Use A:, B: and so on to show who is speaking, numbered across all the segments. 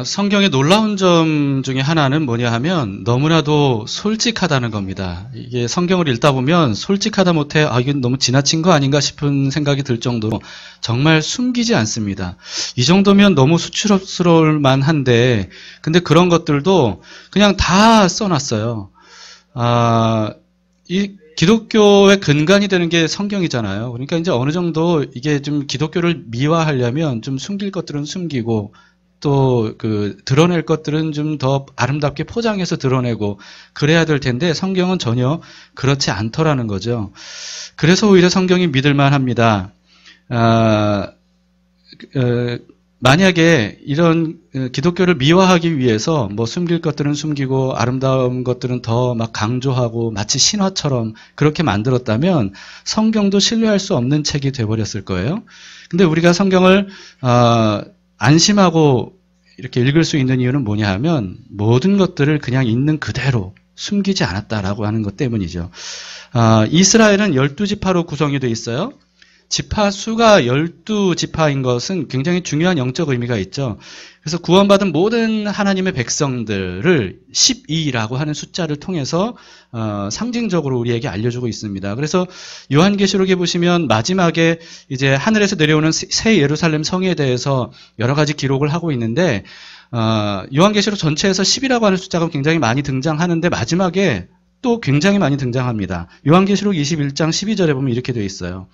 A: 성경의 놀라운 점 중에 하나는 뭐냐 하면 너무나도 솔직하다는 겁니다. 이게 성경을 읽다 보면 솔직하다 못해 이건 너무 지나친 거 아닌가 싶은 생각이 들 정도로 정말 숨기지 않습니다. 이 정도면 너무 수치스러울 만한데 근데 그런 것들도 그냥 다 써놨어요. 이 기독교의 근간이 되는 게 성경이잖아요. 그러니까 이제 어느 정도 이게 좀 기독교를 미화하려면 좀 숨길 것들은 숨기고 또 드러낼 것들은 좀 더 아름답게 포장해서 드러내고 그래야 될 텐데 성경은 전혀 그렇지 않더라는 거죠. 그래서 오히려 성경이 믿을만 합니다. 만약에 이런 기독교를 미화하기 위해서 뭐 숨길 것들은 숨기고 아름다운 것들은 더 막 강조하고 마치 신화처럼 그렇게 만들었다면 성경도 신뢰할 수 없는 책이 돼버렸을 거예요. 근데 우리가 성경을 안심하고 이렇게 읽을 수 있는 이유는 뭐냐 하면 모든 것들을 그냥 있는 그대로 숨기지 않았다라고 하는 것 때문이죠. 이스라엘은 12지파로 구성이 되어 있어요. 지파 수가 12지파인 것은 굉장히 중요한 영적 의미가 있죠. 그래서 구원받은 모든 하나님의 백성들을 12라고 하는 숫자를 통해서 상징적으로 우리에게 알려주고 있습니다. 그래서 요한계시록에 보시면 마지막에 이제 하늘에서 내려오는 새 예루살렘 성에 대해서 여러 가지 기록을 하고 있는데 요한계시록 전체에서 10이라고 하는 숫자가 굉장히 많이 등장하는데 마지막에 또 굉장히 많이 등장합니다. 요한계시록 21장 12절에 보면 이렇게 되어 있어요.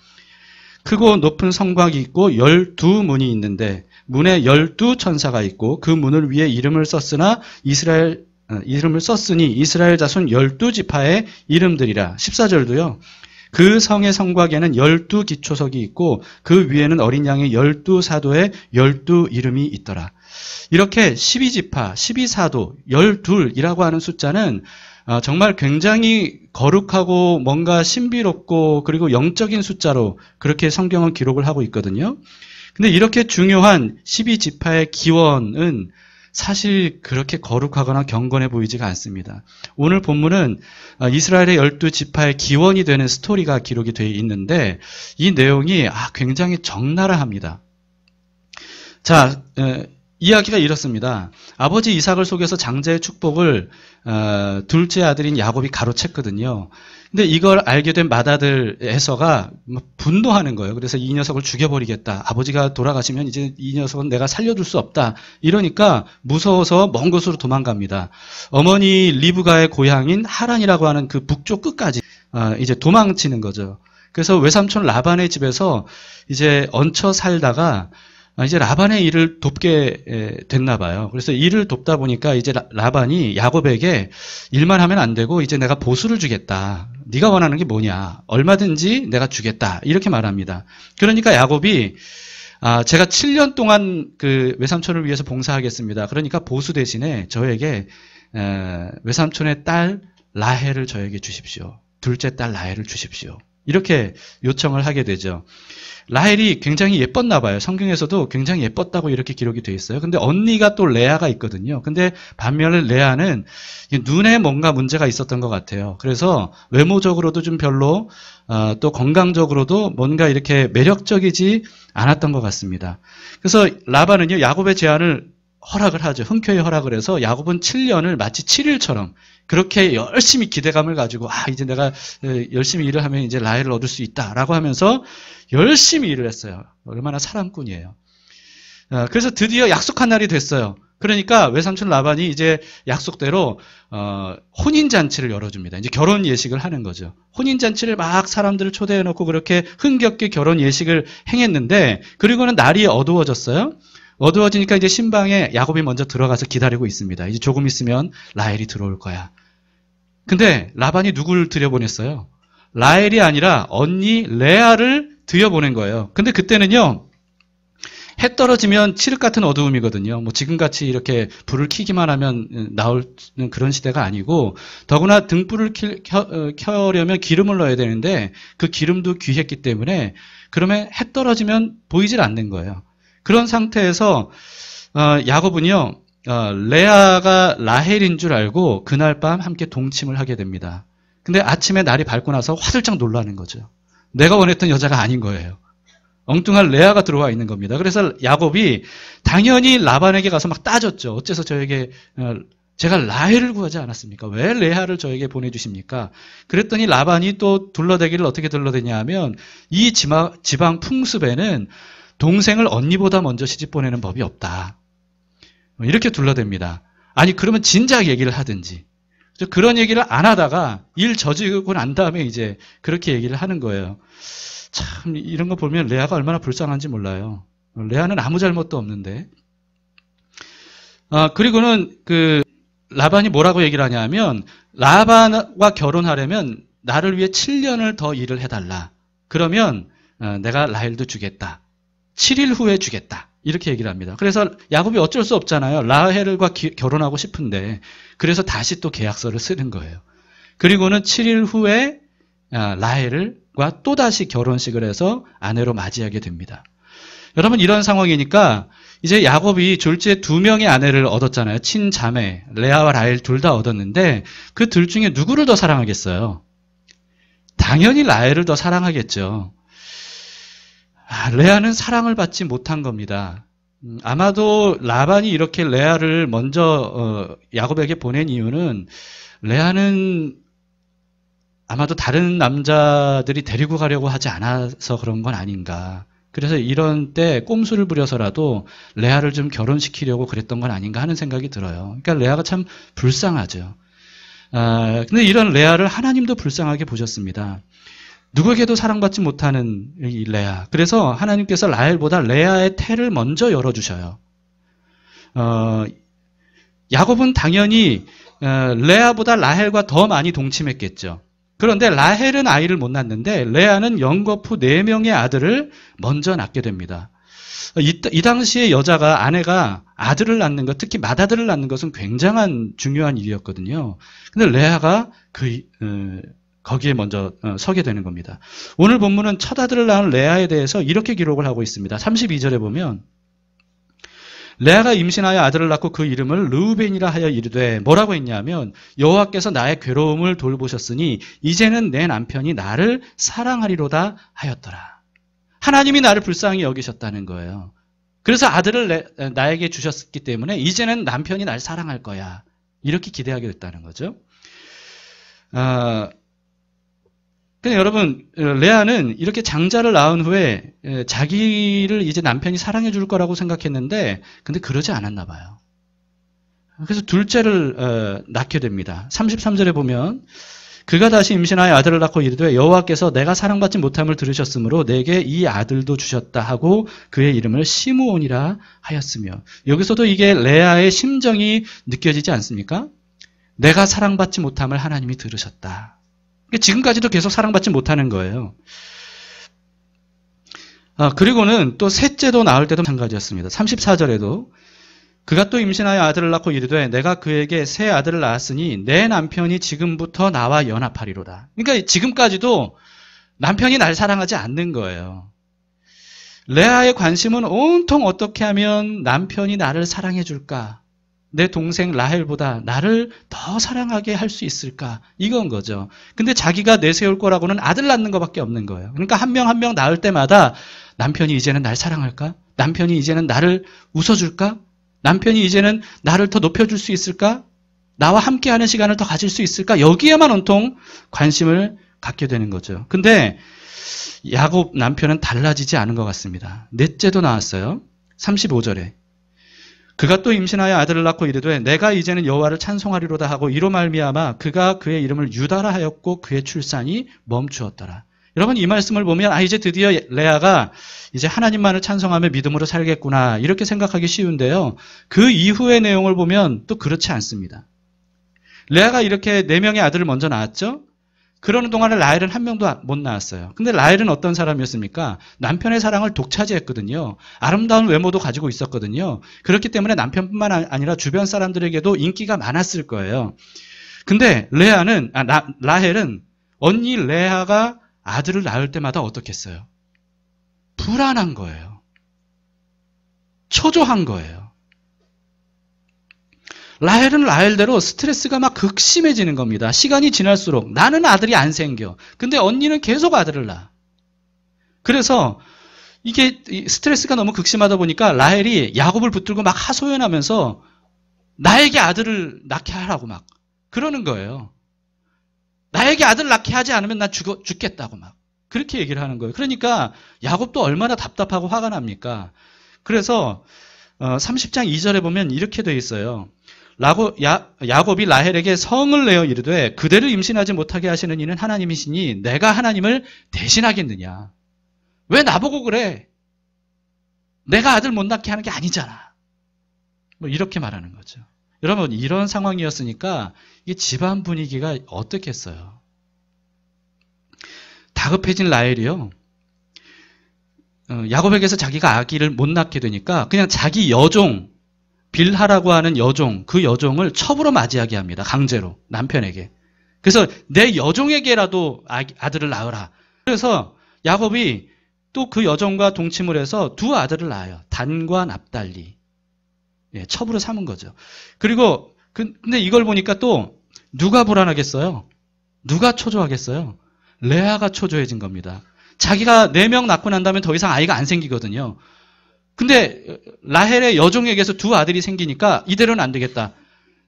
A: 크고 높은 성곽이 있고 12문이 있는데 문에 12천사가 있고 그 문을 위에 이름을 썼으니 이스라엘 자손 12지파의 이름들이라. 14절도요. 그 성의 성곽에는 12기초석이 있고 그 위에는 어린 양의 12사도의 12이름이 있더라. 이렇게 12지파, 12사도, 12이라고 하는 숫자는 정말 굉장히 거룩하고 뭔가 신비롭고 그리고 영적인 숫자로 그렇게 성경은 기록을 하고 있거든요. 근데 이렇게 중요한 12지파의 기원은 사실 그렇게 거룩하거나 경건해 보이지가 않습니다. 오늘 본문은 이스라엘의 12지파의 기원이 되는 스토리가 기록이 되어 있는데 이 내용이 굉장히 적나라합니다. 자, 이야기가 이렇습니다. 아버지 이삭을 속여서 장자의 축복을 둘째 아들인 야곱이 가로챘거든요. 근데 이걸 알게 된 맏아들 에서가 분노하는 거예요. 그래서 이 녀석을 죽여버리겠다. 아버지가 돌아가시면 이제 이 녀석은 내가 살려둘 수 없다. 이러니까 무서워서 먼 곳으로 도망갑니다. 어머니 리브가의 고향인 하란이라고 하는 그 북쪽 끝까지 이제 도망치는 거죠. 그래서 외삼촌 라반의 집에서 이제 얹혀 살다가 이제 라반의 일을 돕게 됐나 봐요. 그래서 일을 돕다 보니까 이제 라반이 야곱에게 일만 하면 안 되고 이제 내가 보수를 주겠다. 네가 원하는 게 뭐냐? 얼마든지 내가 주겠다. 이렇게 말합니다. 그러니까 야곱이 제가 7년 동안 그 외삼촌을 위해서 봉사하겠습니다. 그러니까 보수 대신에 저에게 외삼촌의 딸 라헬을 저에게 주십시오. 둘째 딸 라헬을 주십시오. 이렇게 요청을 하게 되죠. 라헬이 굉장히 예뻤나 봐요. 성경에서도 굉장히 예뻤다고 이렇게 기록이 되어 있어요. 근데 언니가 또 레아가 있거든요. 근데 반면에 레아는 눈에 뭔가 문제가 있었던 것 같아요. 그래서 외모적으로도 좀 별로 또 건강적으로도 뭔가 이렇게 매력적이지 않았던 것 같습니다. 그래서 라반은요, 야곱의 제안을 허락을 하죠. 흔쾌히 허락을 해서 야곱은 7년을 마치 7일처럼 그렇게 열심히 기대감을 가지고 이제 내가 열심히 일을 하면 이제 라헬을 얻을 수 있다라고 하면서 열심히 일을 했어요. 얼마나 사랑꾼이에요. 그래서 드디어 약속한 날이 됐어요. 그러니까 외삼촌 라반이 이제 약속대로 혼인잔치를 열어줍니다. 이제 결혼 예식을 하는 거죠. 혼인잔치를 막 사람들을 초대해놓고 그렇게 흥겹게 결혼 예식을 행했는데 그리고는 날이 어두워졌어요. 어두워지니까 이제 신방에 야곱이 먼저 들어가서 기다리고 있습니다. 이제 조금 있으면 라헬이 들어올 거야. 근데 라반이 누굴 들여보냈어요? 라헬이 아니라 언니 레아를 들여보낸 거예요. 근데 그때는요, 해 떨어지면 칠흑 같은 어두움이거든요. 뭐 지금같이 이렇게 불을 켜기만 하면 나오는 그런 시대가 아니고 더구나 등불을 켜려면 기름을 넣어야 되는데 그 기름도 귀했기 때문에 그러면 해 떨어지면 보이질 않는 거예요. 그런 상태에서 야곱은요, 레아가 라헬인 줄 알고 그날 밤 함께 동침을 하게 됩니다. 근데 아침에 날이 밝고 나서 화들짝 놀라는 거죠. 내가 원했던 여자가 아닌 거예요. 엉뚱한 레아가 들어와 있는 겁니다. 그래서 야곱이 당연히 라반에게 가서 막 따졌죠. 어째서 저에게 제가 라헬을 구하지 않았습니까? 왜 레아를 저에게 보내주십니까? 그랬더니 라반이 또 둘러대기를 어떻게 둘러대냐 하면 이 지방 풍습에는 동생을 언니보다 먼저 시집 보내는 법이 없다. 이렇게 둘러댑니다. 아니 그러면 진작 얘기를 하든지. 그런 얘기를 안 하다가 일 저지르고 난 다음에 이제 그렇게 얘기를 하는 거예요. 참 이런 거 보면 레아가 얼마나 불쌍한지 몰라요. 레아는 아무 잘못도 없는데. 그리고는 라반이 뭐라고 얘기를 하냐면 라반과 결혼하려면 나를 위해 7년을 더 일을 해달라. 그러면 내가 라헬도 주겠다. 7일 후에 주겠다. 이렇게 얘기를 합니다. 그래서 야곱이 어쩔 수 없잖아요. 라헬과 결혼하고 싶은데 그래서 다시 또 계약서를 쓰는 거예요. 그리고는 7일 후에 라헬과 또다시 결혼식을 해서 아내로 맞이하게 됩니다. 여러분 이런 상황이니까 이제 야곱이 졸지에 2명의 아내를 얻었잖아요. 친자매 레아와 라헬 둘 다 얻었는데 그 둘 중에 누구를 더 사랑하겠어요? 당연히 라헬을 더 사랑하겠죠. 레아는 사랑을 받지 못한 겁니다. 아마도 라반이 이렇게 레아를 먼저 야곱에게 보낸 이유는 레아는 아마도 다른 남자들이 데리고 가려고 하지 않아서 그런 건 아닌가. 그래서 이런 때 꼼수를 부려서라도 레아를 좀 결혼시키려고 그랬던 건 아닌가 하는 생각이 들어요. 그러니까 레아가 참 불쌍하죠. 근데 이런 레아를 하나님도 불쌍하게 보셨습니다. 누구에게도 사랑받지 못하는 이 레아. 그래서 하나님께서 라헬보다 레아의 태를 먼저 열어주셔요. 야곱은 당연히 레아보다 라헬과 더 많이 동침했겠죠. 그런데 라헬은 아이를 못 낳는데 레아는 연거푸 4명의 아들을 먼저 낳게 됩니다. 이 당시에 여자가 아내가 아들을 낳는 것, 특히 맏아들을 낳는 것은 굉장한 중요한 일이었거든요. 근데 레아가 거기에 먼저 서게 되는 겁니다. 오늘 본문은 첫 아들을 낳은 레아에 대해서 이렇게 기록을 하고 있습니다. 32절에 보면 레아가 임신하여 아들을 낳고 그 이름을 르우벤이라 하여 이르되 뭐라고 했냐면 여호와께서 나의 괴로움을 돌보셨으니 이제는 내 남편이 나를 사랑하리로다 하였더라. 하나님이 나를 불쌍히 여기셨다는 거예요. 그래서 아들을 나에게 주셨기 때문에 이제는 남편이 날 사랑할 거야. 이렇게 기대하게 됐다는 거죠. 근데 여러분, 레아는 이렇게 장자를 낳은 후에 자기를 이제 남편이 사랑해 줄 거라고 생각했는데, 근데 그러지 않았나 봐요. 그래서 둘째를 낳게 됩니다. 33절에 보면, 그가 다시 임신하여 아들을 낳고 이르되 여호와께서 내가 사랑받지 못함을 들으셨으므로 내게 이 아들도 주셨다 하고 그의 이름을 시므온이라 하였으며, 여기서도 이게 레아의 심정이 느껴지지 않습니까? 내가 사랑받지 못함을 하나님이 들으셨다. 지금까지도 계속 사랑받지 못하는 거예요. 그리고는 또 셋째도 낳을 때도 마찬가지였습니다. 34절에도 그가 또 임신하여 아들을 낳고 이르되 내가 그에게 새 아들을 낳았으니 내 남편이 지금부터 나와 연합하리로다. 그러니까 지금까지도 남편이 날 사랑하지 않는 거예요. 레아의 관심은 온통 어떻게 하면 남편이 나를 사랑해 줄까? 내 동생 라헬보다 나를 더 사랑하게 할 수 있을까? 이건 거죠. 근데 자기가 내세울 거라고는 아들 낳는 것밖에 없는 거예요. 그러니까 한 명 한 명 낳을 때마다 남편이 이제는 날 사랑할까? 남편이 이제는 나를 웃어줄까? 남편이 이제는 나를 더 높여줄 수 있을까? 나와 함께하는 시간을 더 가질 수 있을까? 여기에만 온통 관심을 갖게 되는 거죠. 근데 야곱 남편은 달라지지 않은 것 같습니다. 넷째도 나왔어요. 35절에. 그가 또 임신하여 아들을 낳고 이르되 내가 이제는 여호와를 찬송하리로다 하고 이로 말미암아 그가 그의 이름을 유다라 하였고 그의 출산이 멈추었더라. 여러분 이 말씀을 보면 이제 드디어 레아가 이제 하나님만을 찬송하며 믿음으로 살겠구나 이렇게 생각하기 쉬운데요. 그 이후의 내용을 보면 또 그렇지 않습니다. 레아가 이렇게 4명의 아들을 먼저 낳았죠. 그러는 동안에 라헬은 한 명도 못 낳았어요. 근데 라헬은 어떤 사람이었습니까? 남편의 사랑을 독차지했거든요. 아름다운 외모도 가지고 있었거든요. 그렇기 때문에 남편뿐만 아니라 주변 사람들에게도 인기가 많았을 거예요. 근데 라헬은 언니 레아가 아들을 낳을 때마다 어떻겠어요? 불안한 거예요. 초조한 거예요. 라헬은 라헬대로 스트레스가 막 극심해지는 겁니다. 시간이 지날수록 나는 아들이 안 생겨. 근데 언니는 계속 아들을 낳아. 그래서 이게 스트레스가 너무 극심하다 보니까 라헬이 야곱을 붙들고 막 하소연하면서 나에게 아들을 낳게 하라고 막 그러는 거예요. 나에게 아들 낳게 하지 않으면 나 죽겠다고 막 그렇게 얘기를 하는 거예요. 그러니까 야곱도 얼마나 답답하고 화가 납니까? 그래서 30장 2절에 보면 이렇게 돼 있어요. 야곱이 라헬에게 성을 내어 이르되 그대를 임신하지 못하게 하시는 이는 하나님이시니 내가 하나님을 대신하겠느냐. 왜 나보고 그래? 내가 아들 못 낳게 하는 게 아니잖아. 뭐 이렇게 말하는 거죠. 여러분 이런 상황이었으니까 이 집안 분위기가 어떻겠어요? 다급해진 라헬이요. 야곱에게서 자기가 아기를 못 낳게 되니까 그냥 자기 여종 빌하라고 하는 여종, 그 여종을 첩으로 맞이하게 합니다. 강제로 남편에게. 그래서 내 여종에게라도 아들을 낳으라. 그래서 야곱이 또 그 여종과 동침을 해서 두 아들을 낳아요. 단과 납달리. 예, 첩으로 삼은 거죠. 그리고 근데 이걸 보니까 또 누가 불안하겠어요? 누가 초조하겠어요? 레아가 초조해진 겁니다. 자기가 4명 낳고 난 다음에 더 이상 아이가 안 생기거든요. 근데 라헬의 여종에게서 두 아들이 생기니까 이대로는 안 되겠다.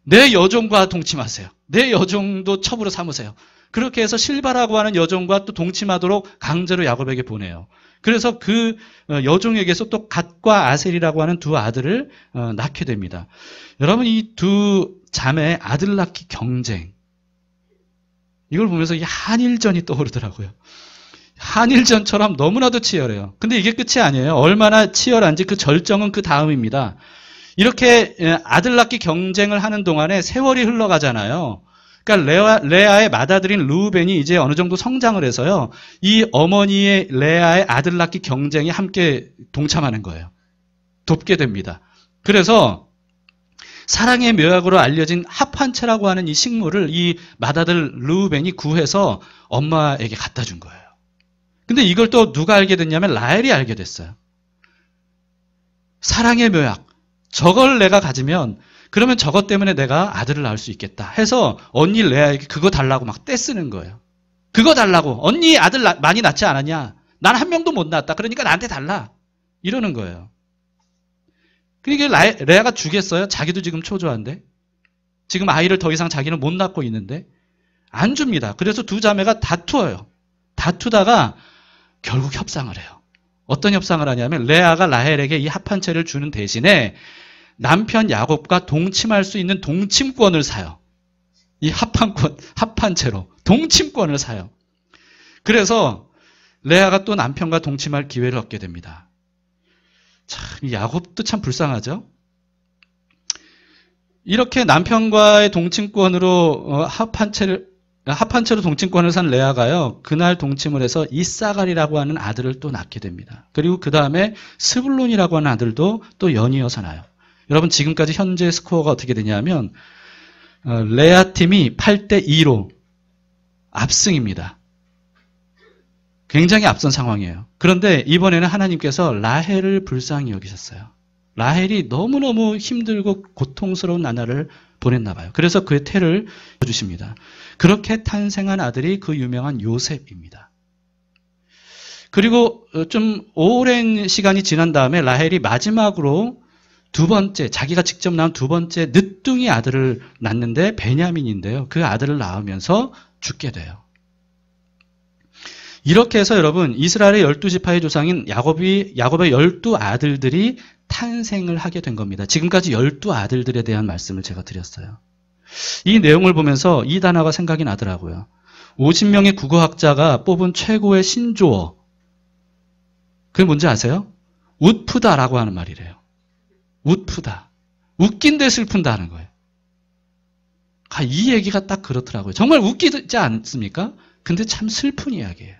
A: 내 여종과 동침하세요. 내 여종도 첩으로 삼으세요. 그렇게 해서 실바라고 하는 여종과 또 동침하도록 강제로 야곱에게 보내요. 그래서 그 여종에게서 또 갓과 아셀이라고 하는 두 아들을 낳게 됩니다. 여러분 이 두 자매의 아들 낳기 경쟁, 이걸 보면서 이 한일전이 떠오르더라고요. 한일전처럼 너무나도 치열해요. 근데 이게 끝이 아니에요. 얼마나 치열한지 그 절정은 그 다음입니다. 이렇게 아들 낳기 경쟁을 하는 동안에 세월이 흘러가잖아요. 그러니까 레아의 맏아들인 르우벤이 이제 어느 정도 성장을 해서요. 이 어머니의 레아의 아들 낳기 경쟁에 함께 동참하는 거예요. 돕게 됩니다. 그래서 사랑의 묘약으로 알려진 합한채라고 하는 이 식물을 이 맏아들 르우벤이 구해서 엄마에게 갖다 준 거예요. 근데 이걸 또 누가 알게 됐냐면 라헬이 알게 됐어요. 사랑의 묘약. 저걸 내가 가지면 그러면 저것 때문에 내가 아들을 낳을 수 있겠다 해서 언니 레아에게 그거 달라고 막 떼쓰는 거예요. 그거 달라고. 언니 아들 많이 낳지 않았냐? 난 한 명도 못 낳았다. 그러니까 나한테 달라. 이러는 거예요. 그러니까 레아가 주겠어요? 자기도 지금 초조한데. 지금 아이를 더 이상 자기는 못 낳고 있는데. 안 줍니다. 그래서 두 자매가 다투어요. 다투다가 결국 협상을 해요. 어떤 협상을 하냐면 레아가 라헬에게 이 합한채를 주는 대신에 남편 야곱과 동침할 수 있는 동침권을 사요. 이 합한채로 동침권을 사요. 그래서 레아가 또 남편과 동침할 기회를 얻게 됩니다. 참, 야곱도 참 불쌍하죠? 이렇게 남편과의 동침권으로 합한채로 동침권을 산 레아가요. 그날 동침을 해서 이사갈이라고 하는 아들을 또 낳게 됩니다. 그리고 그 다음에 스불론이라고 하는 아들도 또 연이어서 나요. 여러분 지금까지 현재 스코어가 어떻게 되냐면 레아 팀이 8대2로 압승입니다. 굉장히 앞선 상황이에요. 그런데 이번에는 하나님께서 라헬을 불쌍히 여기셨어요. 라헬이 너무너무 힘들고 고통스러운 나날을 보냈나 봐요. 그래서 그의 태를 주십니다. 그렇게 탄생한 아들이 그 유명한 요셉입니다. 그리고 좀 오랜 시간이 지난 다음에 라헬이 마지막으로 두 번째, 자기가 직접 낳은 두 번째 늦둥이 아들을 낳는데 베냐민인데요. 그 아들을 낳으면서 죽게 돼요. 이렇게 해서 여러분 이스라엘의 12지파의 조상인 야곱의 12아들들이 탄생을 하게 된 겁니다. 지금까지 12아들들에 대한 말씀을 제가 드렸어요. 이 내용을 보면서 이 단어가 생각이 나더라고요. 50명의 국어학자가 뽑은 최고의 신조어. 그게 뭔지 아세요? 웃프다라고 하는 말이래요. 웃프다. 웃긴데 슬픈다 하는 거예요. 이 얘기가 딱 그렇더라고요. 정말 웃기지 않습니까? 근데 참 슬픈 이야기예요.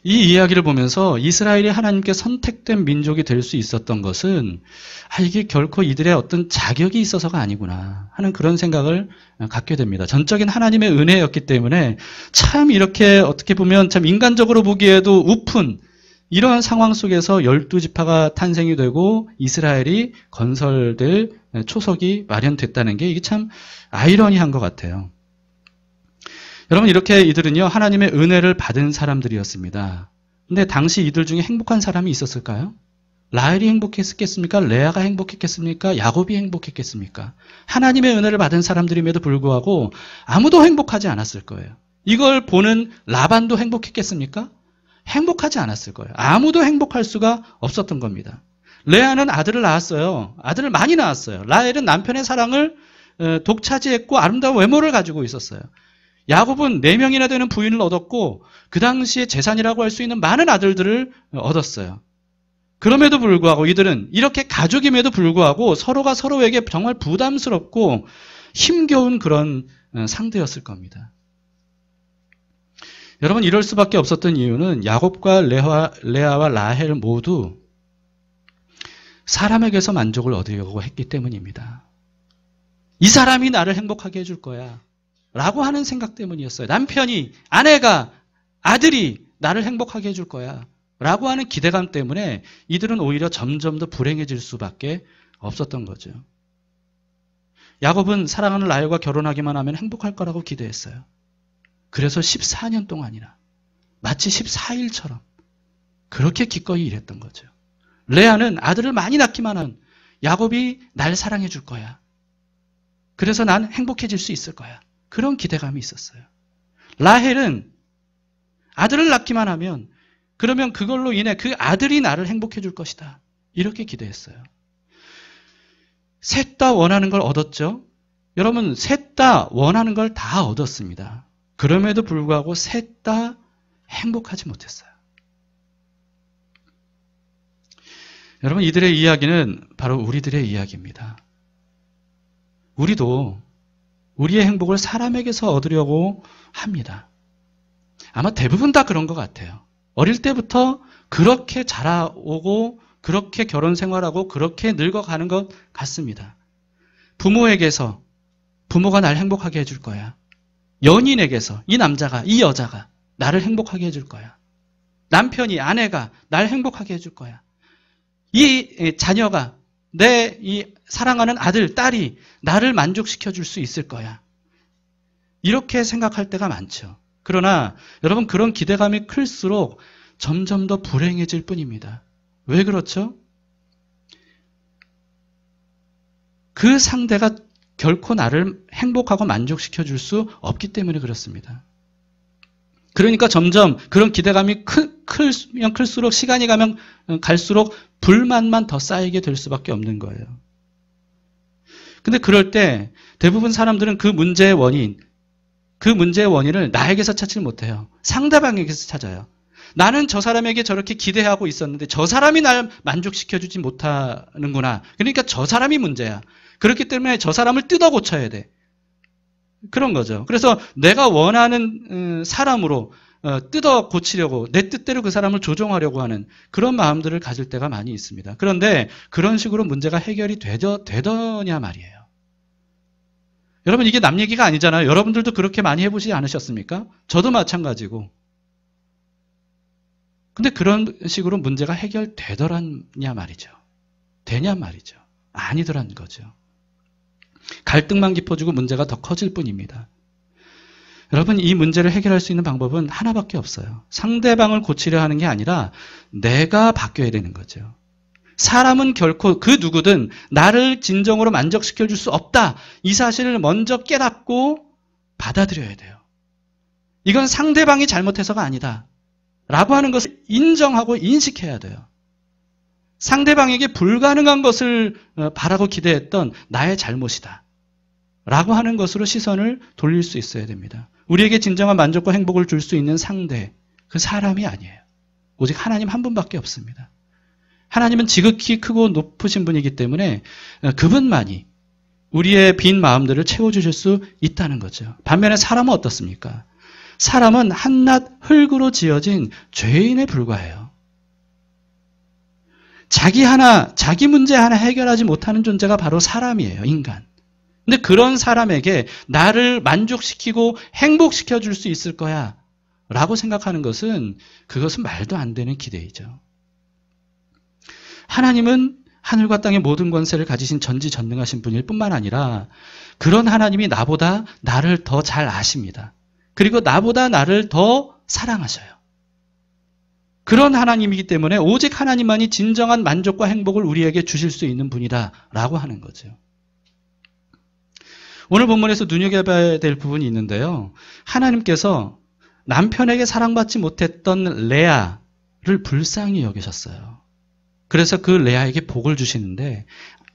A: 이 이야기를 보면서 이스라엘이 하나님께 선택된 민족이 될 수 있었던 것은 이게 결코 이들의 어떤 자격이 있어서가 아니구나 하는 그런 생각을 갖게 됩니다. 전적인 하나님의 은혜였기 때문에 참 이렇게 어떻게 보면 참 인간적으로 보기에도 우픈 이러한 상황 속에서 12지파가 탄생이 되고 이스라엘이 건설될 초석이 마련됐다는 게 이게 참 아이러니한 것 같아요. 여러분 이렇게 이들은요 하나님의 은혜를 받은 사람들이었습니다. 근데 당시 이들 중에 행복한 사람이 있었을까요? 라헬이 행복했겠습니까? 레아가 행복했겠습니까? 야곱이 행복했겠습니까? 하나님의 은혜를 받은 사람들임에도 불구하고 아무도 행복하지 않았을 거예요. 이걸 보는 라반도 행복했겠습니까? 행복하지 않았을 거예요. 아무도 행복할 수가 없었던 겁니다. 레아는 아들을 낳았어요. 아들을 많이 낳았어요. 라헬은 남편의 사랑을 독차지했고 아름다운 외모를 가지고 있었어요. 야곱은 4명이나 되는 부인을 얻었고 그 당시에 재산이라고 할 수 있는 많은 아들들을 얻었어요. 그럼에도 불구하고 이들은 이렇게 가족임에도 불구하고 서로가 서로에게 정말 부담스럽고 힘겨운 그런 상대였을 겁니다. 여러분, 이럴 수밖에 없었던 이유는 야곱과 레아와 라헬 모두 사람에게서 만족을 얻으려고 했기 때문입니다. 이 사람이 나를 행복하게 해줄 거야 라고 하는 생각 때문이었어요. 남편이, 아내가, 아들이 나를 행복하게 해줄 거야 라고 하는 기대감 때문에 이들은 오히려 점점 더 불행해질 수밖에 없었던 거죠. 야곱은 사랑하는 라헬과 결혼하기만 하면 행복할 거라고 기대했어요. 그래서 14년 동안이나 마치 14일처럼 그렇게 기꺼이 일했던 거죠. 레아는 아들을 많이 낳기만 한 야곱이 날 사랑해 줄 거야. 그래서 난 행복해질 수 있을 거야. 그런 기대감이 있었어요. 라헬은 아들을 낳기만 하면 그러면 그걸로 인해 그 아들이 나를 행복해 줄 것이다. 이렇게 기대했어요. 셋 다 원하는 걸 얻었죠? 여러분, 셋 다 원하는 걸 다 얻었습니다. 그럼에도 불구하고 셋 다 행복하지 못했어요. 여러분, 이들의 이야기는 바로 우리들의 이야기입니다. 우리도 우리의 행복을 사람에게서 얻으려고 합니다. 아마 대부분 다 그런 것 같아요. 어릴 때부터 그렇게 자라오고 그렇게 결혼 생활하고 그렇게 늙어가는 것 같습니다. 부모에게서 부모가 날 행복하게 해줄 거야. 연인에게서 이 남자가, 이 여자가 나를 행복하게 해줄 거야. 남편이, 아내가 날 행복하게 해줄 거야. 이 자녀가, 내 이 사랑하는 아들, 딸이 나를 만족시켜 줄 수 있을 거야. 이렇게 생각할 때가 많죠. 그러나 여러분, 그런 기대감이 클수록 점점 더 불행해질 뿐입니다. 왜 그렇죠? 그 상대가 결코 나를 행복하고 만족시켜 줄 수 없기 때문에 그렇습니다. 그러니까 점점 그런 기대감이 크면 클수록, 시간이 가면 갈수록 불만만 더 쌓이게 될 수밖에 없는 거예요. 근데 그럴 때 대부분 사람들은 그 문제의 원인을 나에게서 찾지 못해요. 상대방에게서 찾아요. 나는 저 사람에게 저렇게 기대하고 있었는데 저 사람이 날 만족시켜주지 못하는구나. 그러니까 저 사람이 문제야. 그렇기 때문에 저 사람을 뜯어 고쳐야 돼. 그런 거죠. 그래서 내가 원하는 사람으로 뜯어 고치려고, 내 뜻대로 그 사람을 조종하려고 하는 그런 마음들을 가질 때가 많이 있습니다. 그런데 그런 식으로 문제가 해결이 되더냐 말이에요. 여러분, 이게 남 얘기가 아니잖아요. 여러분들도 그렇게 많이 해보시지 않으셨습니까? 저도 마찬가지고. 근데 그런 식으로 문제가 해결되더냐 말이죠. 되냐 말이죠. 아니더란 거죠. 갈등만 깊어지고 문제가 더 커질 뿐입니다. 여러분, 이 문제를 해결할 수 있는 방법은 하나밖에 없어요. 상대방을 고치려 하는 게 아니라 내가 바뀌어야 되는 거죠. 사람은 결코 그 누구든 나를 진정으로 만족시켜 줄 수 없다. 이 사실을 먼저 깨닫고 받아들여야 돼요. 이건 상대방이 잘못해서가 아니다. 라고 하는 것을 인정하고 인식해야 돼요. 상대방에게 불가능한 것을 바라고 기대했던 나의 잘못이다. 라고 하는 것으로 시선을 돌릴 수 있어야 됩니다. 우리에게 진정한 만족과 행복을 줄 수 있는 상대, 그 사람이 아니에요. 오직 하나님 한 분밖에 없습니다. 하나님은 지극히 크고 높으신 분이기 때문에 그분만이 우리의 빈 마음들을 채워주실 수 있다는 거죠. 반면에 사람은 어떻습니까? 사람은 한낱 흙으로 지어진 죄인에 불과해요. 자기 문제 하나 해결하지 못하는 존재가 바로 사람이에요, 인간. 근데 그런 사람에게 나를 만족시키고 행복시켜 줄 수 있을 거야 라고 생각하는 그것은 말도 안 되는 기대이죠. 하나님은 하늘과 땅의 모든 권세를 가지신 전지전능하신 분일 뿐만 아니라 그런 하나님이 나보다 나를 더 잘 아십니다. 그리고 나보다 나를 더 사랑하셔요. 그런 하나님이기 때문에 오직 하나님만이 진정한 만족과 행복을 우리에게 주실 수 있는 분이다라고 하는 거죠. 오늘 본문에서 눈여겨봐야 될 부분이 있는데요. 하나님께서 남편에게 사랑받지 못했던 레아를 불쌍히 여기셨어요. 그래서 그 레아에게 복을 주시는데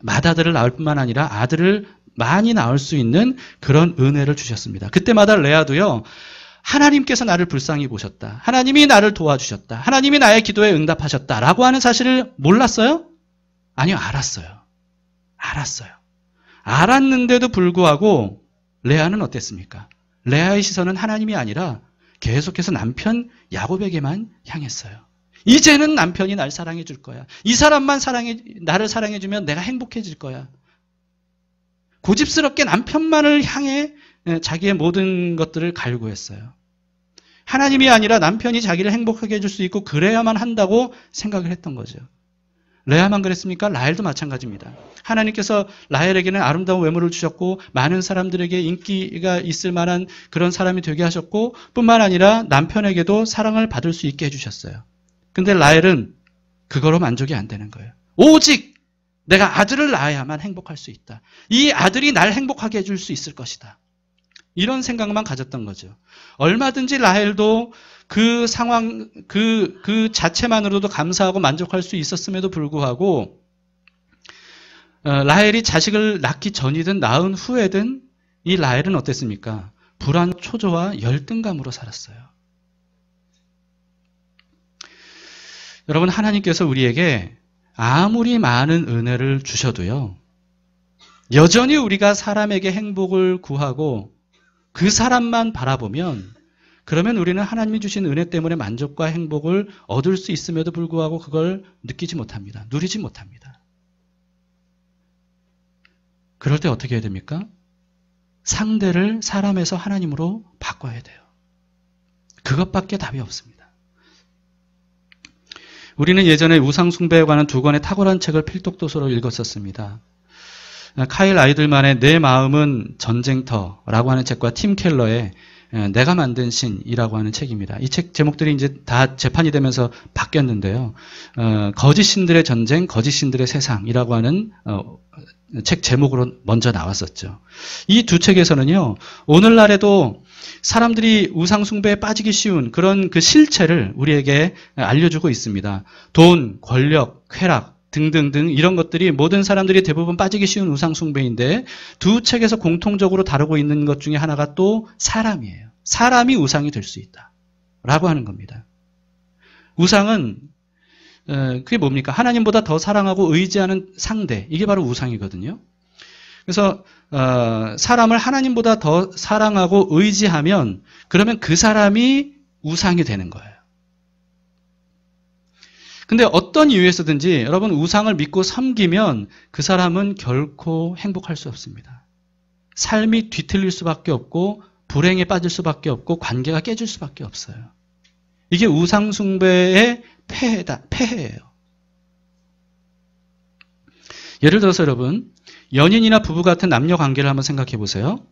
A: 맏아들을 낳을 뿐만 아니라 아들을 많이 낳을 수 있는 그런 은혜를 주셨습니다. 그때마다 레아도요. 하나님께서 나를 불쌍히 보셨다. 하나님이 나를 도와주셨다. 하나님이 나의 기도에 응답하셨다라고 하는 사실을 몰랐어요? 아니요. 알았어요. 알았는데도 불구하고 레아는 어땠습니까? 레아의 시선은 하나님이 아니라 계속해서 남편 야곱에게만 향했어요. 이제는 남편이 날 사랑해 줄 거야. 이 사람만 나를 사랑해 주면 내가 행복해질 거야. 고집스럽게 남편만을 향해 자기의 모든 것들을 갈구했어요. 하나님이 아니라 남편이 자기를 행복하게 해줄 수 있고 그래야만 한다고 생각을 했던 거죠. 레아만 그랬습니까? 라헬도 마찬가지입니다. 하나님께서 라헬에게는 아름다운 외모를 주셨고 많은 사람들에게 인기가 있을 만한 그런 사람이 되게 하셨고 뿐만 아니라 남편에게도 사랑을 받을 수 있게 해주셨어요. 근데 라헬은 그거로 만족이 안 되는 거예요. 오직 내가 아들을 낳아야만 행복할 수 있다. 이 아들이 날 행복하게 해줄 수 있을 것이다. 이런 생각만 가졌던 거죠. 얼마든지 라헬도 그 상황, 그 자체만으로도 감사하고 만족할 수 있었음에도 불구하고 라헬이 자식을 낳기 전이든 낳은 후에든 이 라헬은 어땠습니까? 불안, 초조와 열등감으로 살았어요. 여러분, 하나님께서 우리에게 아무리 많은 은혜를 주셔도요, 여전히 우리가 사람에게 행복을 구하고 그 사람만 바라보면 그러면 우리는 하나님이 주신 은혜 때문에 만족과 행복을 얻을 수 있음에도 불구하고 그걸 느끼지 못합니다. 누리지 못합니다. 그럴 때 어떻게 해야 됩니까? 상대를 사람에서 하나님으로 바꿔야 돼요. 그것밖에 답이 없습니다. 우리는 예전에 우상숭배에 관한 2권의 탁월한 책을 필독도서로 읽었었습니다. 카일 아이들만의 내 마음은 전쟁터라고 하는 책과 팀 켈러의 내가 만든 신이라고 하는 책입니다. 이 책 제목들이 이제 다 재판이 되면서 바뀌었는데요. 거짓 신들의 전쟁, 거짓 신들의 세상이라고 하는 책 제목으로 먼저 나왔었죠. 이 두 책에서는요, 오늘날에도 사람들이 우상숭배에 빠지기 쉬운 그런 그 실체를 우리에게 알려주고 있습니다. 돈, 권력, 쾌락 등등등 이런 것들이 모든 사람들이 대부분 빠지기 쉬운 우상숭배인데 두 책에서 공통적으로 다루고 있는 것 중에 하나가 또 사람이에요. 사람이 우상이 될 수 있다 라고 하는 겁니다. 우상은 그게 뭡니까? 하나님보다 더 사랑하고 의지하는 상대, 이게 바로 우상이거든요. 그래서 사람을 하나님보다 더 사랑하고 의지하면 그러면 그 사람이 우상이 되는 거예요. 근데 어떤 이유에서든지 여러분 우상을 믿고 섬기면 그 사람은 결코 행복할 수 없습니다. 삶이 뒤틀릴 수밖에 없고 불행에 빠질 수밖에 없고 관계가 깨질 수밖에 없어요. 이게 우상숭배의 폐해예요. 예를 들어서 여러분, 연인이나 부부 같은 남녀 관계를 한번 생각해 보세요.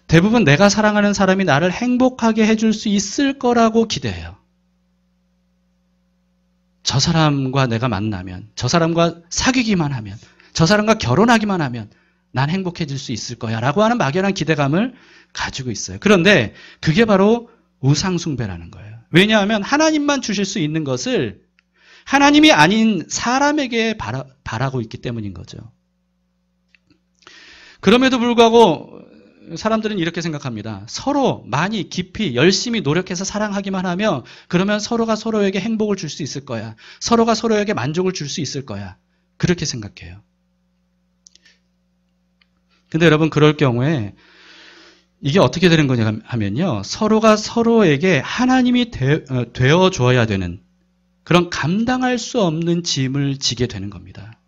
A: 대부분 내가 사랑하는 사람이 나를 행복하게 해줄 수 있을 거라고 기대해요. 저 사람과 내가 만나면, 저 사람과 사귀기만 하면, 저 사람과 결혼하기만 하면 난 행복해질 수 있을 거야 라고 하는 막연한 기대감을 가지고 있어요. 그런데 그게 바로 우상숭배라는 거예요. 왜냐하면 하나님만 주실 수 있는 것을 하나님이 아닌 사람에게 바라고 있기 때문인 거죠. 그럼에도 불구하고 사람들은 이렇게 생각합니다. 서로 많이 깊이 열심히 노력해서 사랑하기만 하면 그러면 서로가 서로에게 행복을 줄 수 있을 거야. 서로가 서로에게 만족을 줄 수 있을 거야. 그렇게 생각해요. 근데 여러분 그럴 경우에 이게 어떻게 되는 거냐 하면요. 서로가 서로에게 하나님이 되어줘야 되는 그런 감당할 수 없는 짐을 지게 되는 겁니다.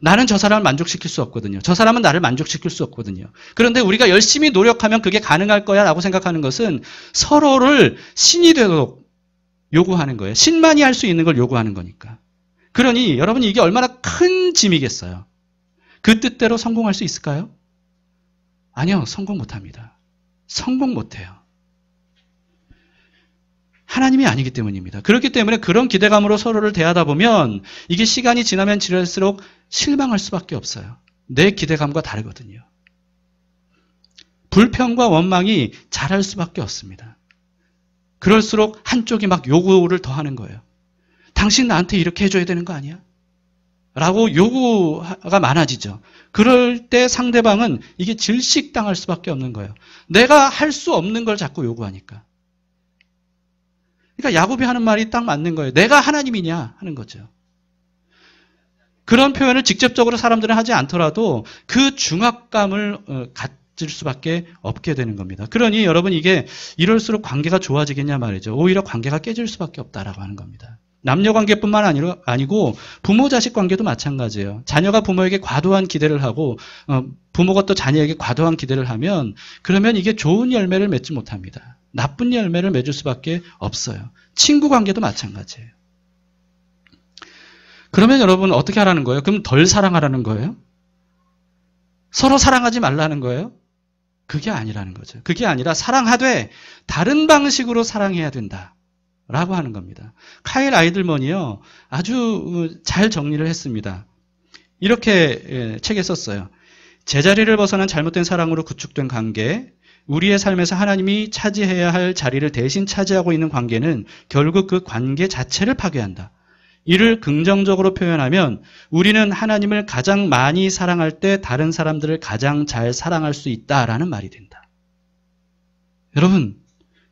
A: 나는 저 사람을 만족시킬 수 없거든요. 저 사람은 나를 만족시킬 수 없거든요. 그런데 우리가 열심히 노력하면 그게 가능할 거야 라고 생각하는 것은 서로를 신이 되도록 요구하는 거예요. 신만이 할 수 있는 걸 요구하는 거니까. 그러니 여러분 이게 얼마나 큰 짐이겠어요. 그 뜻대로 성공할 수 있을까요? 아니요. 성공 못합니다. 성공 못해요. 하나님이 아니기 때문입니다. 그렇기 때문에 그런 기대감으로 서로를 대하다 보면 이게 시간이 지나면 지날수록 실망할 수밖에 없어요. 내 기대감과 다르거든요. 불평과 원망이 자랄 수밖에 없습니다. 그럴수록 한쪽이 막 요구를 더 하는 거예요. 당신 나한테 이렇게 해줘야 되는 거 아니야? 라고 요구가 많아지죠. 그럴 때 상대방은 이게 질식당할 수밖에 없는 거예요. 내가 할 수 없는 걸 자꾸 요구하니까. 그러니까 야곱이 하는 말이 딱 맞는 거예요. 내가 하나님이냐 하는 거죠. 그런 표현을 직접적으로 사람들은 하지 않더라도 그 중압감을 가질 수밖에 없게 되는 겁니다. 그러니 여러분 이게 이럴수록 관계가 좋아지겠냐 말이죠. 오히려 관계가 깨질 수밖에 없다라고 하는 겁니다. 남녀 관계뿐만 아니고 부모 자식 관계도 마찬가지예요. 자녀가 부모에게 과도한 기대를 하고 부모가 또 자녀에게 과도한 기대를 하면 그러면 이게 좋은 열매를 맺지 못합니다. 나쁜 열매를 맺을 수밖에 없어요. 친구 관계도 마찬가지예요. 그러면 여러분 어떻게 하라는 거예요? 그럼 덜 사랑하라는 거예요? 서로 사랑하지 말라는 거예요? 그게 아니라는 거죠. 그게 아니라 사랑하되 다른 방식으로 사랑해야 된다. 라고 하는 겁니다. 카일 아이들먼이요. 아주 잘 정리를 했습니다. 이렇게 책에 썼어요. 제자리를 벗어난 잘못된 사랑으로 구축된 관계, 우리의 삶에서 하나님이 차지해야 할 자리를 대신 차지하고 있는 관계는 결국 그 관계 자체를 파괴한다. 이를 긍정적으로 표현하면 우리는 하나님을 가장 많이 사랑할 때 다른 사람들을 가장 잘 사랑할 수 있다라는 말이 된다. 여러분,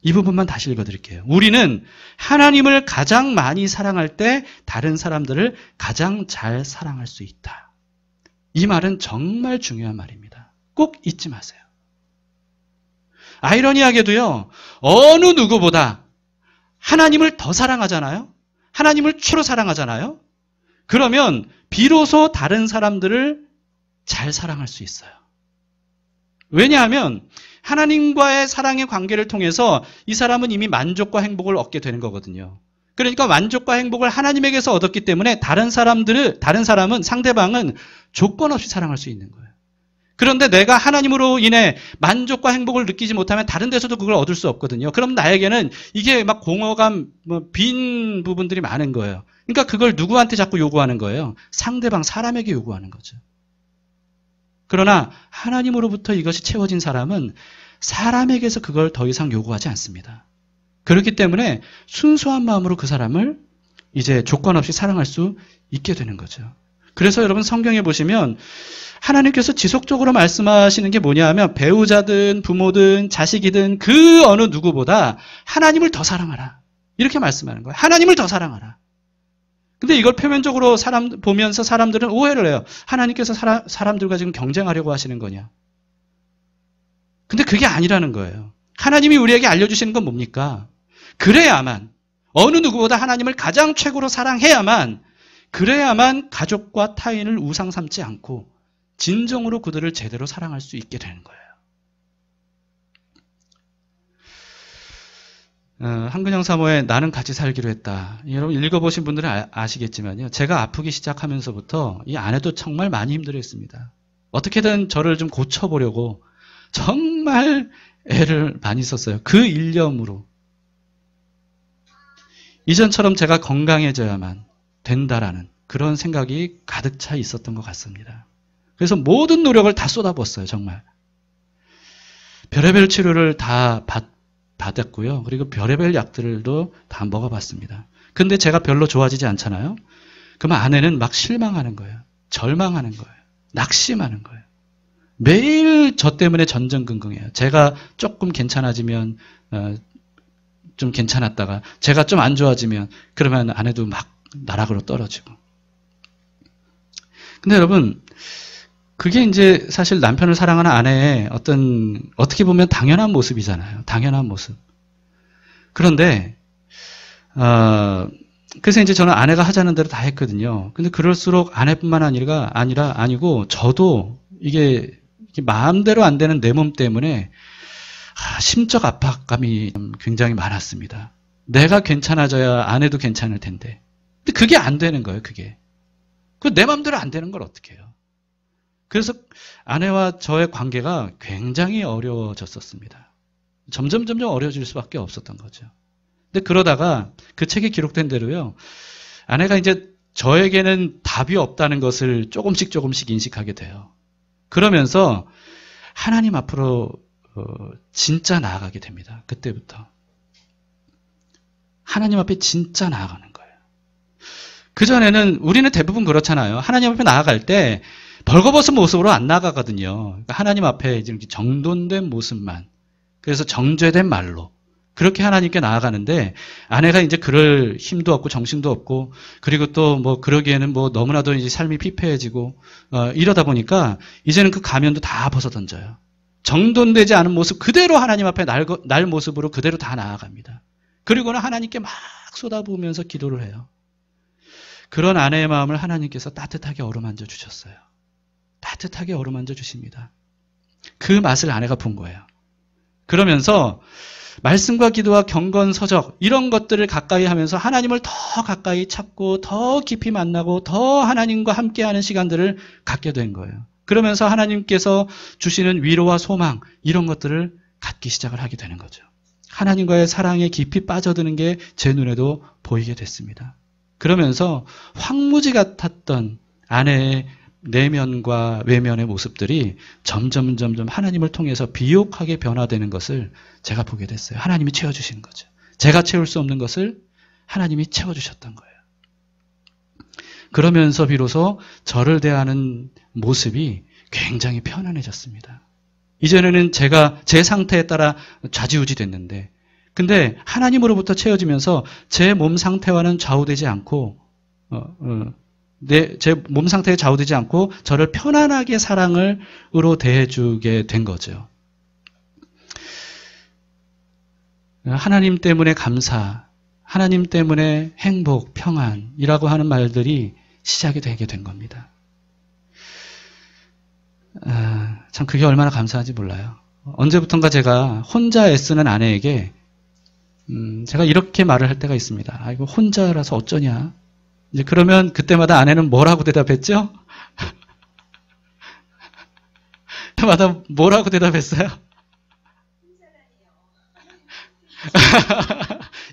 A: 이 부분만 다시 읽어드릴게요. 우리는 하나님을 가장 많이 사랑할 때 다른 사람들을 가장 잘 사랑할 수 있다. 이 말은 정말 중요한 말입니다. 꼭 잊지 마세요. 아이러니하게도요, 어느 누구보다 하나님을 더 사랑하잖아요? 하나님을 최로 사랑하잖아요? 그러면 비로소 다른 사람들을 잘 사랑할 수 있어요. 왜냐하면 하나님과의 사랑의 관계를 통해서 이 사람은 이미 만족과 행복을 얻게 되는 거거든요. 그러니까 만족과 행복을 하나님에게서 얻었기 때문에 다른 사람은, 상대방은 조건 없이 사랑할 수 있는 거예요. 그런데 내가 하나님으로 인해 만족과 행복을 느끼지 못하면 다른 데서도 그걸 얻을 수 없거든요. 그럼 나에게는 이게 막 공허감, 빈 부분들이 많은 거예요. 그러니까 그걸 누구한테 자꾸 요구하는 거예요? 상대방, 사람에게 요구하는 거죠. 그러나 하나님으로부터 이것이 채워진 사람은 사람에게서 그걸 더 이상 요구하지 않습니다. 그렇기 때문에 순수한 마음으로 그 사람을 이제 조건 없이 사랑할 수 있게 되는 거죠. 그래서 여러분 성경에 보시면 하나님께서 지속적으로 말씀하시는 게 뭐냐 하면 배우자든 부모든 자식이든 그 어느 누구보다 하나님을 더 사랑하라. 이렇게 말씀하는 거예요. 하나님을 더 사랑하라. 근데 이걸 표면적으로 보면서 사람들은 오해를 해요. 하나님께서 사람들과 지금 경쟁하려고 하시는 거냐. 근데 그게 아니라는 거예요. 하나님이 우리에게 알려주시는 건 뭡니까? 그래야만, 어느 누구보다 하나님을 가장 최고로 사랑해야만, 그래야만 가족과 타인을 우상 삼지 않고 진정으로 그들을 제대로 사랑할 수 있게 되는 거예요. 한근영 사모의 나는 같이 살기로 했다. 여러분 읽어보신 분들은 아시겠지만요. 제가 아프기 시작하면서부터 이 아내도 정말 많이 힘들어했습니다. 어떻게든 저를 좀 고쳐보려고 정말 애를 많이 썼어요. 그 일념으로. 이전처럼 제가 건강해져야만 된다라는 그런 생각이 가득 차 있었던 것 같습니다. 그래서 모든 노력을 다 쏟아부었어요. 정말. 별의별 치료를 다 받았고요. 그리고 별의별 약들도 다 먹어봤습니다. 근데 제가 별로 좋아지지 않잖아요. 그러면 아내는 막 실망하는 거예요. 절망하는 거예요. 낙심하는 거예요. 매일 저 때문에 전전긍긍해요. 제가 조금 괜찮아지면 좀 괜찮았다가 제가 좀 안 좋아지면 그러면 아내도 막 나락으로 떨어지고. 근데 여러분 그게 이제 사실 남편을 사랑하는 아내의 어떻게 보면 당연한 모습이잖아요. 당연한 모습. 그런데 그래서 이제 저는 아내가 하자는 대로 다 했거든요. 근데 그럴수록 아내뿐만 아니고 저도 이게 마음대로 안 되는 내 몸 때문에 심적 압박감이 굉장히 많았습니다. 내가 괜찮아져야 아내도 괜찮을 텐데. 근데 그게 안 되는 거예요, 그게. 내 마음대로 안 되는 걸 어떻게 해요? 그래서 아내와 저의 관계가 굉장히 어려워졌었습니다. 점점 어려워질 수밖에 없었던 거죠. 근데 그러다가 그 책에 기록된 대로요. 아내가 이제 저에게는 답이 없다는 것을 조금씩 인식하게 돼요. 그러면서 하나님 앞으로 진짜 나아가게 됩니다. 그때부터. 하나님 앞에 진짜 나아가는 거예요. 그전에는 우리는 대부분 그렇잖아요. 하나님 앞에 나아갈 때 벌거벗은 모습으로 안 나가거든요. 그러니까 하나님 앞에 이렇게 정돈된 모습만. 그래서 정죄된 말로. 그렇게 하나님께 나아가는데 아내가 이제 그럴 힘도 없고 정신도 없고 그리고 또 뭐 그러기에는 뭐 너무나도 이제 삶이 피폐해지고 이러다 보니까 이제는 그 가면도 다 벗어 던져요. 정돈되지 않은 모습 그대로 하나님 앞에 날 모습으로 그대로 다 나아갑니다. 그리고는 하나님께 막 쏟아부으면서 기도를 해요. 그런 아내의 마음을 하나님께서 따뜻하게 어루만져 주셨어요. 따뜻하게 어루만져 주십니다. 그 맛을 아내가 본 거예요. 그러면서 말씀과 기도와 경건 서적 이런 것들을 가까이 하면서 하나님을 더 가까이 찾고 더 깊이 만나고 더 하나님과 함께하는 시간들을 갖게 된 거예요. 그러면서 하나님께서 주시는 위로와 소망 이런 것들을 갖기 시작을 하게 되는 거죠. 하나님과의 사랑에 깊이 빠져드는 게 제 눈에도 보이게 됐습니다. 그러면서 황무지 같았던 아내의 내면과 외면의 모습들이 점점 하나님을 통해서 비옥하게 변화되는 것을 제가 보게 됐어요. 하나님이 채워주시는 거죠. 제가 채울 수 없는 것을 하나님이 채워주셨던 거예요. 그러면서 비로소 저를 대하는 모습이 굉장히 편안해졌습니다. 이전에는 제가 제 상태에 따라 좌지우지 됐는데 근데 하나님으로부터 채워지면서 제 몸 상태와는 좌우되지 않고 제 몸 상태에 좌우되지 않고 저를 편안하게 사랑으로 대해주게 된 거죠. 하나님 때문에 감사, 하나님 때문에 행복, 평안이라고 하는 말들이 시작이 되게 된 겁니다. 참 그게 얼마나 감사한지 몰라요. 언제부턴가 제가 혼자 애쓰는 아내에게 제가 이렇게 말을 할 때가 있습니다. 아, 이거 혼자라서 어쩌냐. 이제 그러면 그때마다 아내는 뭐라고 대답했죠? 그때마다 뭐라고 대답했어요?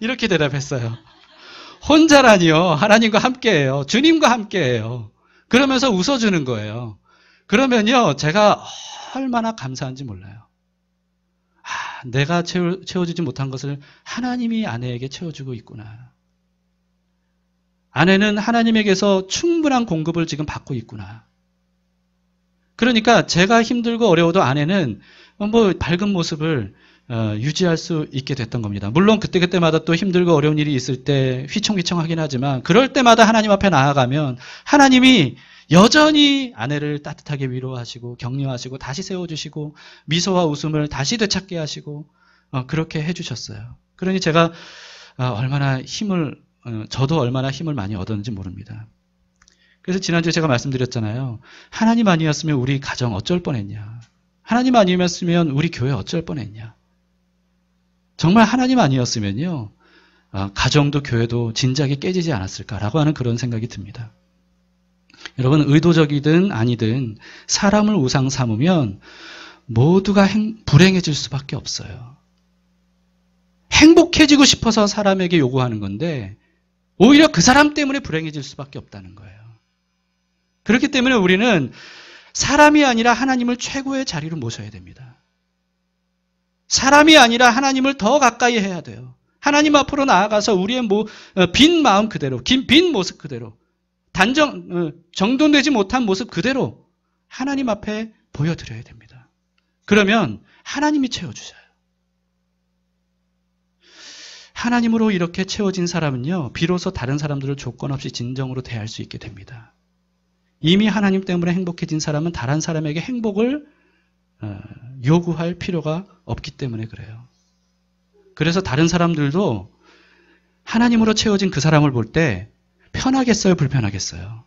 A: 이렇게 대답했어요. 혼자라니요. 하나님과 함께해요. 주님과 함께해요. 그러면서 웃어주는 거예요. 그러면요. 제가 얼마나 감사한지 몰라요. 내가 채워주지 못한 것을 하나님이 아내에게 채워주고 있구나. 아내는 하나님에게서 충분한 공급을 지금 받고 있구나. 그러니까 제가 힘들고 어려워도 아내는 뭐 밝은 모습을 유지할 수 있게 됐던 겁니다. 물론 그때마다 또 힘들고 어려운 일이 있을 때 휘청휘청하긴 하지만 그럴 때마다 하나님 앞에 나아가면 하나님이 여전히 아내를 따뜻하게 위로하시고 격려하시고 다시 세워주시고 미소와 웃음을 다시 되찾게 하시고 그렇게 해주셨어요. 그러니 제가 저도 얼마나 힘을 많이 얻었는지 모릅니다. 그래서 지난주에 제가 말씀드렸잖아요. 하나님 아니었으면 우리 가정 어쩔 뻔했냐. 하나님 아니었으면 우리 교회 어쩔 뻔했냐. 정말 하나님 아니었으면요. 가정도 교회도 진작에 깨지지 않았을까라고 하는 그런 생각이 듭니다. 여러분 의도적이든 아니든 사람을 우상 삼으면 모두가 불행해질 수밖에 없어요. 행복해지고 싶어서 사람에게 요구하는 건데 오히려 그 사람 때문에 불행해질 수밖에 없다는 거예요. 그렇기 때문에 우리는 사람이 아니라 하나님을 최고의 자리로 모셔야 됩니다. 사람이 아니라 하나님을 더 가까이 해야 돼요. 하나님 앞으로 나아가서 우리의 빈 마음 그대로, 빈 모습 그대로, 정돈되지 못한 모습 그대로 하나님 앞에 보여드려야 됩니다. 그러면 하나님이 채워주셔요. 하나님으로 이렇게 채워진 사람은요, 비로소 다른 사람들을 조건 없이 진정으로 대할 수 있게 됩니다. 이미 하나님 때문에 행복해진 사람은 다른 사람에게 행복을 요구할 필요가 없기 때문에 그래요. 그래서 다른 사람들도 하나님으로 채워진 그 사람을 볼 때 편하겠어요? 불편하겠어요?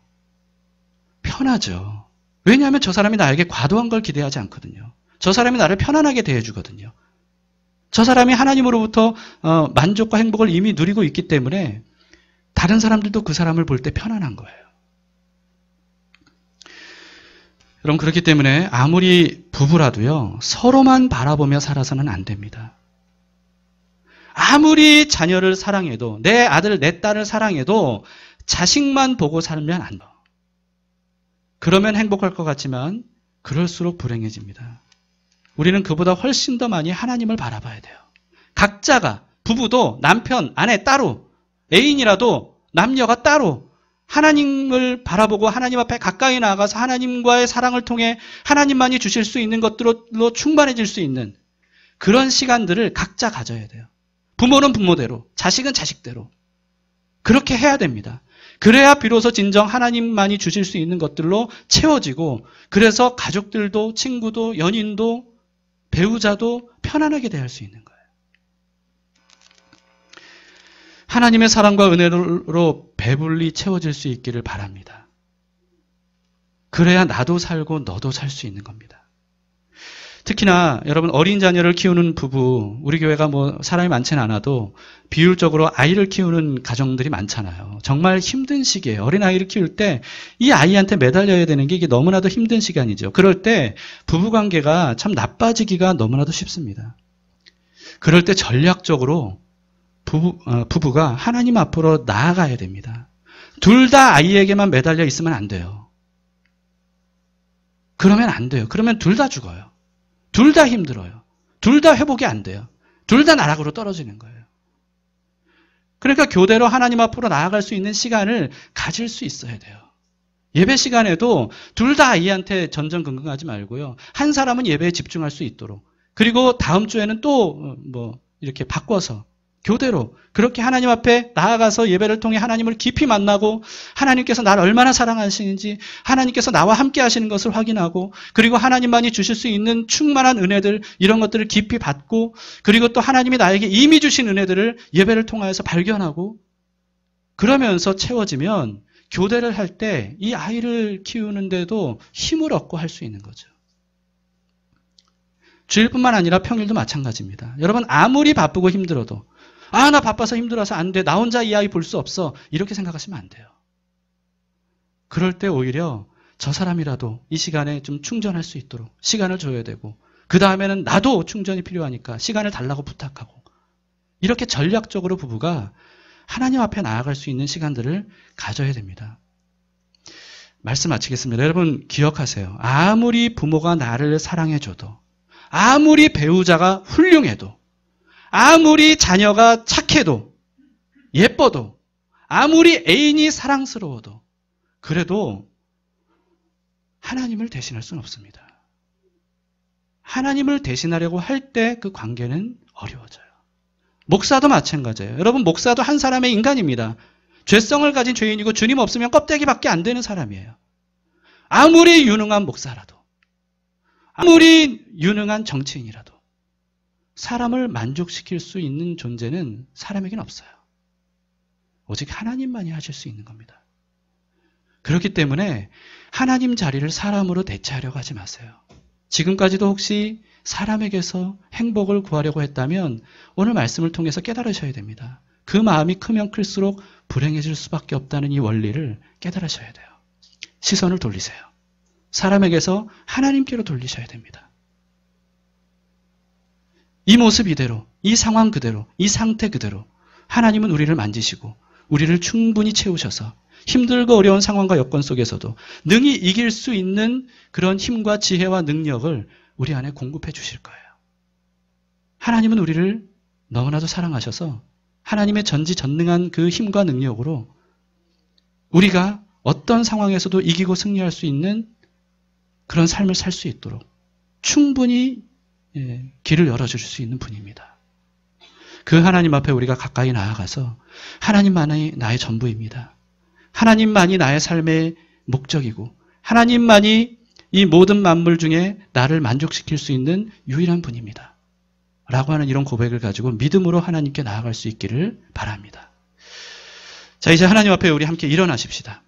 A: 편하죠. 왜냐하면 저 사람이 나에게 과도한 걸 기대하지 않거든요. 저 사람이 나를 편안하게 대해주거든요. 저 사람이 하나님으로부터 만족과 행복을 이미 누리고 있기 때문에 다른 사람들도 그 사람을 볼 때 편안한 거예요. 여러분 그렇기 때문에 아무리 부부라도요. 서로만 바라보며 살아서는 안 됩니다. 아무리 자녀를 사랑해도, 내 아들, 내 딸을 사랑해도 자식만 보고 살면 안 돼. 그러면 행복할 것 같지만 그럴수록 불행해집니다. 우리는 그보다 훨씬 더 많이 하나님을 바라봐야 돼요. 각자가, 부부도 남편, 아내 따로, 애인이라도 남녀가 따로 하나님을 바라보고 하나님 앞에 가까이 나아가서 하나님과의 사랑을 통해 하나님만이 주실 수 있는 것들로 충만해질 수 있는 그런 시간들을 각자 가져야 돼요. 부모는 부모대로, 자식은 자식대로. 그렇게 해야 됩니다. 그래야 비로소 진정 하나님만이 주실 수 있는 것들로 채워지고, 그래서 가족들도, 친구도, 연인도, 배우자도 편안하게 대할 수 있는 거예요. 하나님의 사랑과 은혜로 배불리 채워질 수 있기를 바랍니다. 그래야 나도 살고 너도 살 수 있는 겁니다. 특히나 여러분 어린 자녀를 키우는 부부, 우리 교회가 사람이 많지는 않아도 비율적으로 아이를 키우는 가정들이 많잖아요. 정말 힘든 시기예요. 어린아이를 키울 때 이 아이한테 매달려야 되는 게 이게 너무나도 힘든 시간이죠. 그럴 때 부부관계가 참 나빠지기가 너무나도 쉽습니다. 그럴 때 전략적으로 부부가 하나님 앞으로 나아가야 됩니다. 둘 다 아이에게만 매달려 있으면 안 돼요. 그러면 안 돼요. 그러면 둘 다 죽어요. 둘 다 힘들어요. 둘 다 회복이 안 돼요. 둘 다 나락으로 떨어지는 거예요. 그러니까 교대로 하나님 앞으로 나아갈 수 있는 시간을 가질 수 있어야 돼요. 예배 시간에도 둘 다 아이한테 전전긍긍하지 말고요. 한 사람은 예배에 집중할 수 있도록. 그리고 다음 주에는 또 이렇게 바꿔서 교대로 그렇게 하나님 앞에 나아가서 예배를 통해 하나님을 깊이 만나고 하나님께서 나를 얼마나 사랑하시는지 하나님께서 나와 함께 하시는 것을 확인하고 그리고 하나님만이 주실 수 있는 충만한 은혜들 이런 것들을 깊이 받고 그리고 또 하나님이 나에게 이미 주신 은혜들을 예배를 통하여서 발견하고 그러면서 채워지면 교대를 할 때 이 아이를 키우는데도 힘을 얻고 할 수 있는 거죠. 주일뿐만 아니라 평일도 마찬가지입니다. 여러분 아무리 바쁘고 힘들어도 나 바빠서 힘들어서 안 돼. 나 혼자 이 아이 볼 수 없어. 이렇게 생각하시면 안 돼요. 그럴 때 오히려 저 사람이라도 이 시간에 좀 충전할 수 있도록 시간을 줘야 되고 그 다음에는 나도 충전이 필요하니까 시간을 달라고 부탁하고 이렇게 전략적으로 부부가 하나님 앞에 나아갈 수 있는 시간들을 가져야 됩니다. 말씀 마치겠습니다. 여러분 기억하세요. 아무리 부모가 나를 사랑해줘도 아무리 배우자가 훌륭해도 아무리 자녀가 착해도 예뻐도 아무리 애인이 사랑스러워도 그래도 하나님을 대신할 수는 없습니다. 하나님을 대신하려고 할 때 그 관계는 어려워져요. 목사도 마찬가지예요. 여러분 목사도 한 사람의 인간입니다. 죄성을 가진 죄인이고 주님 없으면 껍데기밖에 안 되는 사람이에요. 아무리 유능한 목사라도 아무리 유능한 정치인이라도 사람을 만족시킬 수 있는 존재는 사람에게는 없어요. 오직 하나님만이 하실 수 있는 겁니다. 그렇기 때문에 하나님 자리를 사람으로 대체하려고 하지 마세요. 지금까지도 혹시 사람에게서 행복을 구하려고 했다면 오늘 말씀을 통해서 깨달으셔야 됩니다. 그 마음이 크면 클수록 불행해질 수밖에 없다는 이 원리를 깨달으셔야 돼요. 시선을 돌리세요. 사람에게서 하나님께로 돌리셔야 됩니다. 이 모습 이대로, 이 상황 그대로, 이 상태 그대로 하나님은 우리를 만지시고 우리를 충분히 채우셔서 힘들고 어려운 상황과 여건 속에서도 능히 이길 수 있는 그런 힘과 지혜와 능력을 우리 안에 공급해 주실 거예요. 하나님은 우리를 너무나도 사랑하셔서 하나님의 전지전능한 그 힘과 능력으로 우리가 어떤 상황에서도 이기고 승리할 수 있는 그런 삶을 살 수 있도록 충분히 길을 열어줄 수 있는 분입니다. 그 하나님 앞에 우리가 가까이 나아가서 하나님만이 나의 전부입니다. 하나님만이 나의 삶의 목적이고 하나님만이 이 모든 만물 중에 나를 만족시킬 수 있는 유일한 분입니다. 라고 하는 이런 고백을 가지고 믿음으로 하나님께 나아갈 수 있기를 바랍니다. 자, 이제 하나님 앞에 우리 함께 일어나십시다.